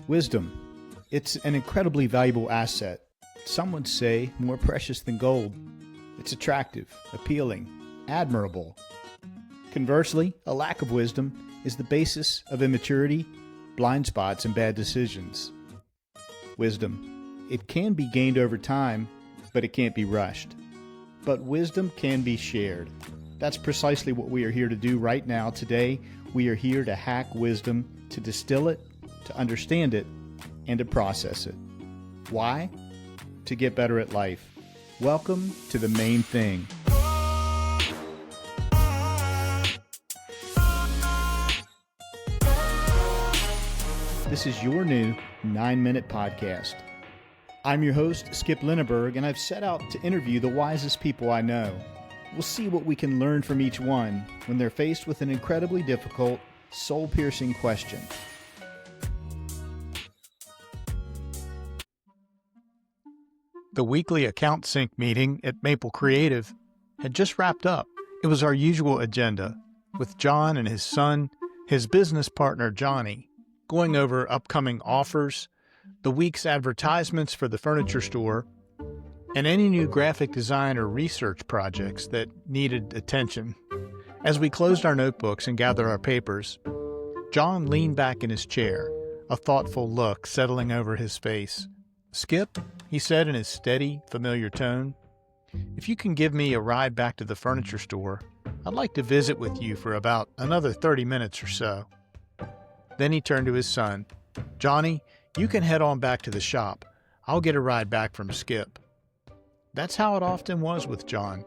Wisdom. It's an incredibly valuable asset. Some would say more precious than gold. It's attractive, appealing, admirable. Conversely, a lack of wisdom is the basis of immaturity, blind spots, and bad decisions. Wisdom. It can be gained over time, but it can't be rushed. But wisdom can be shared. That's precisely what we are here to do right now. Today, we are here to hack wisdom, to distill it, to understand it, and to process it. Why? To get better at life. Welcome to the main thing. This is your new 9-minute podcast. I'm your host, Skip Lineberg, and I've set out to interview the wisest people I know. We'll see what we can learn from each one when they're faced with an incredibly difficult, soul-piercing question. The weekly account sync meeting at Maple Creative had just wrapped up. It was our usual agenda, with John and his son, his business partner Johnny, going over upcoming offers, the week's advertisements for the furniture store, and any new graphic design or research projects that needed attention. As we closed our notebooks and gathered our papers, John leaned back in his chair, a thoughtful look settling over his face. "Skip," he said in his steady, familiar tone, "if you can give me a ride back to the furniture store, I'd like to visit with you for about another 30 minutes or so." Then he turned to his son. "Johnny, you can head on back to the shop. I'll get a ride back from Skip." That's how it often was with John.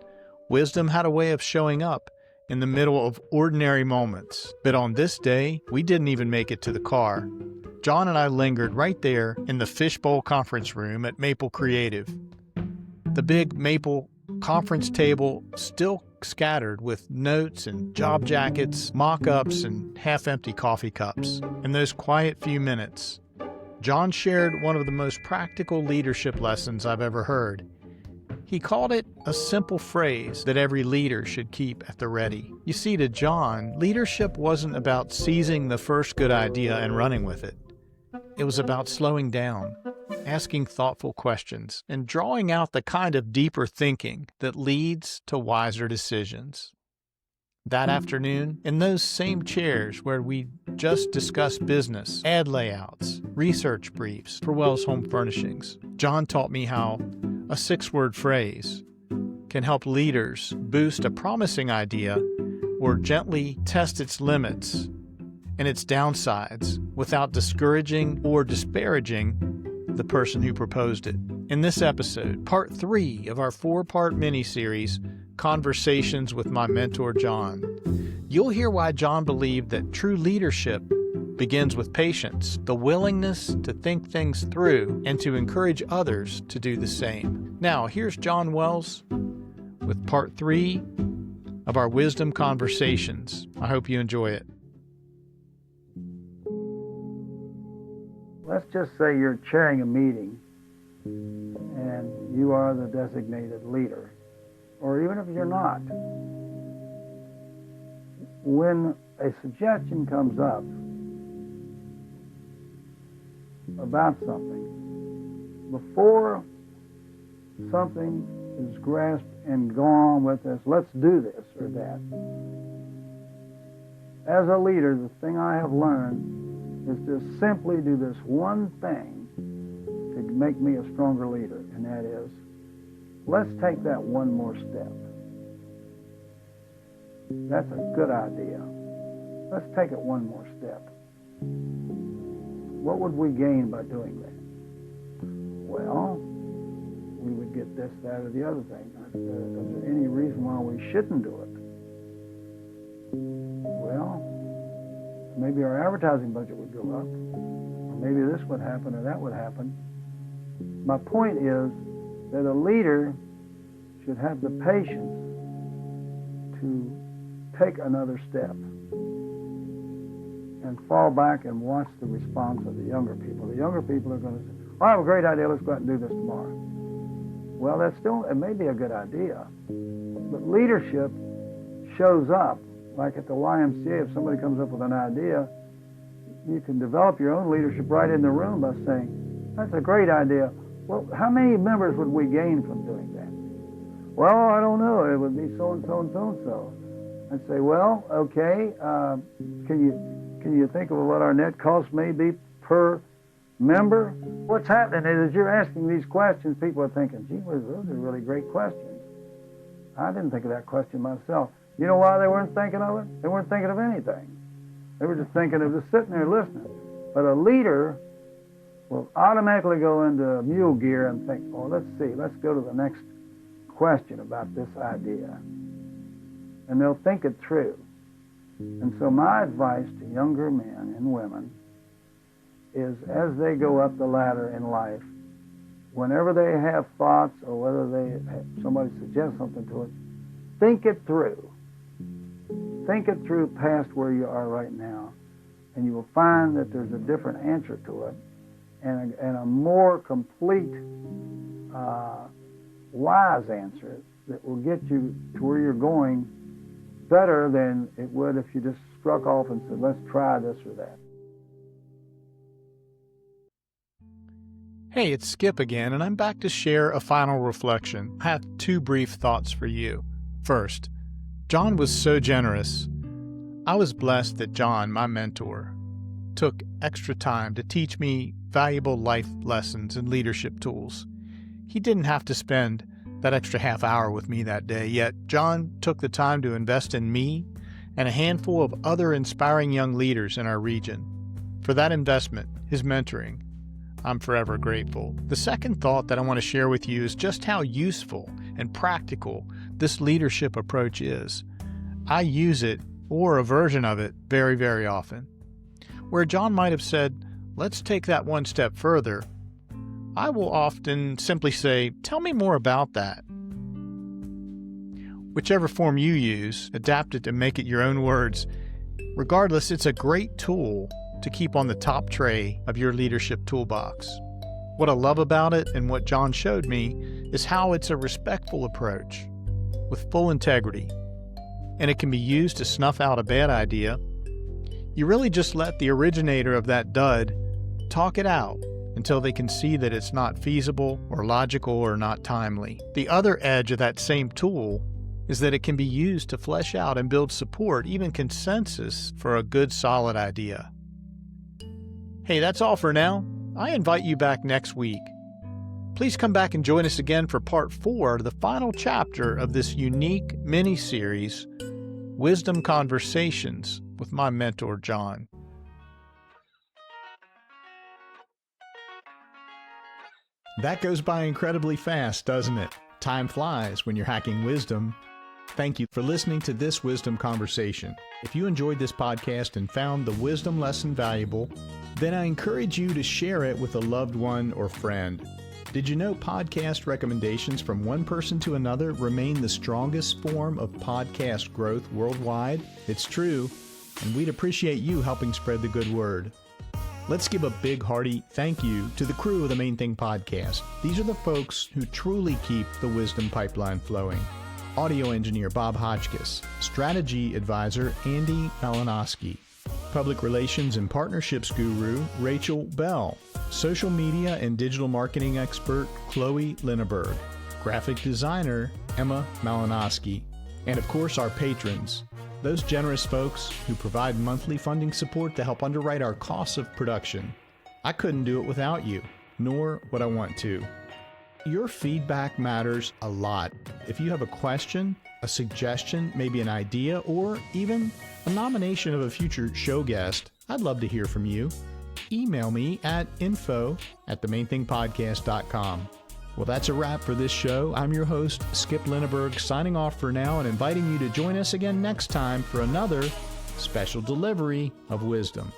Wisdom had a way of showing up in the middle of ordinary moments. But on this day, we didn't even make it to the car. John and I lingered right there in the fishbowl conference room at Maple Creative. The big Maple conference table still scattered with notes and job jackets, mock-ups, and half-empty coffee cups. In those quiet few minutes, John shared one of the most practical leadership lessons I've ever heard. He called it a simple phrase that every leader should keep at the ready. You see, to John, leadership wasn't about seizing the first good idea and running with it. It was about slowing down, asking thoughtful questions, and drawing out the kind of deeper thinking that leads to wiser decisions. That afternoon, in those same chairs where we just discussed business, ad layouts, research briefs for Wells Home Furnishings, John taught me how a 6-word phrase can help leaders boost a promising idea or gently test its limits and its downsides without discouraging or disparaging the person who proposed it. In this episode, part 3 of our 4-part mini-series, Conversations with My Mentor John, you'll hear why John believed that true leadership begins with patience, the willingness to think things through, and to encourage others to do the same. Now, here's John Wells with part 3 of our Wisdom Conversations. I hope you enjoy it. Let's just say you're chairing a meeting and you are the designated leader, or even if you're not. When a suggestion comes up about something, before something is grasped and gone with this, let's do this or that. As a leader, the thing I have learned is to simply do this one thing to make me a stronger leader, and that is, let's take that one more step. That's a good idea. Let's take it one more step. What would we gain by doing that? Well, we would get this, that, or the other thing. Is there any reason why we shouldn't do it? Well, maybe our advertising budget would go up, or maybe this would happen or that would happen. My point is that a leader should have the patience to take another step and fall back and watch the response of the younger people. The younger people are going to say, "Oh, I have a great idea, let's go out and do this tomorrow." Well, it may be a good idea, but leadership shows up. Like at the YMCA, if somebody comes up with an idea, you can develop your own leadership right in the room by saying, that's a great idea. Well, how many members would we gain from doing that? Well, I don't know. It would be so-and-so and so-and-so. I'd say, well, okay, can you think of what our net cost may be per member? What's happening is, as you're asking these questions, people are thinking, gee whiz, those are really great questions. I didn't think of that question myself. You know why they weren't thinking of it? They weren't thinking of anything. They were just thinking of just sitting there listening. But a leader will automatically go into mule gear and think, oh, let's go to the next question about this idea. And they'll think it through. And so my advice to younger men and women is, as they go up the ladder in life, whenever they have thoughts or whether somebody suggests something to us, think it through. Think it through past where you are right now, and you will find that there's a different answer to it, and a more complete, wise answer that will get you to where you're going better than it would if you just struck off and said, let's try this or that. Hey, it's Skip again, and I'm back to share a final reflection. I have two brief thoughts for you. First, John was so generous. I was blessed that John, my mentor, took extra time to teach me valuable life lessons and leadership tools. He didn't have to spend that extra half hour with me that day, yet John took the time to invest in me and a handful of other inspiring young leaders in our region. For that investment, his mentoring, I'm forever grateful. The second thought that I want to share with you is just how useful and practical this leadership approach is. I use it, or a version of it, very, very often. Where John might have said, let's take that one step further, I will often simply say, tell me more about that. Whichever form you use, adapt it and make it your own words. Regardless, it's a great tool to keep on the top tray of your leadership toolbox. What I love about it, and what John showed me, is how it's a respectful approach with full integrity, and it can be used to snuff out a bad idea. You really just let the originator of that dud talk it out until they can see that it's not feasible or logical or not timely. The other edge of that same tool is that it can be used to flesh out and build support, even consensus, for a good, solid idea. Hey, that's all for now. I invite you back next week. Please come back and join us again for part 4, the final chapter of this unique mini-series, Wisdom Conversations with my mentor, John. That goes by incredibly fast, doesn't it? Time flies when you're hacking wisdom. Thank you for listening to this wisdom conversation. If you enjoyed this podcast and found the wisdom lesson valuable, then I encourage you to share it with a loved one or friend. Did you know podcast recommendations from one person to another remain the strongest form of podcast growth worldwide? It's true, and we'd appreciate you helping spread the good word. Let's give a big hearty thank you to the crew of the Main Thing Podcast. These are the folks who truly keep the wisdom pipeline flowing. Audio engineer Bob Hotchkiss, strategy advisor Andy Malinowski, public relations and partnerships guru Rachel Bell, social media and digital marketing expert Chloe Lineberg, graphic designer Emma Malinowski, and of course our patrons, those generous folks who provide monthly funding support to help underwrite our costs of production. I couldn't do it without you, nor would I want to. Your feedback matters a lot. If you have a question, a suggestion, maybe an idea, or even a nomination of a future show guest, I'd love to hear from you. Email me at info@themainthingpodcast.com. Well, that's a wrap for this show. I'm your host, Skip Lineberg, signing off for now and inviting you to join us again next time for another special delivery of wisdom.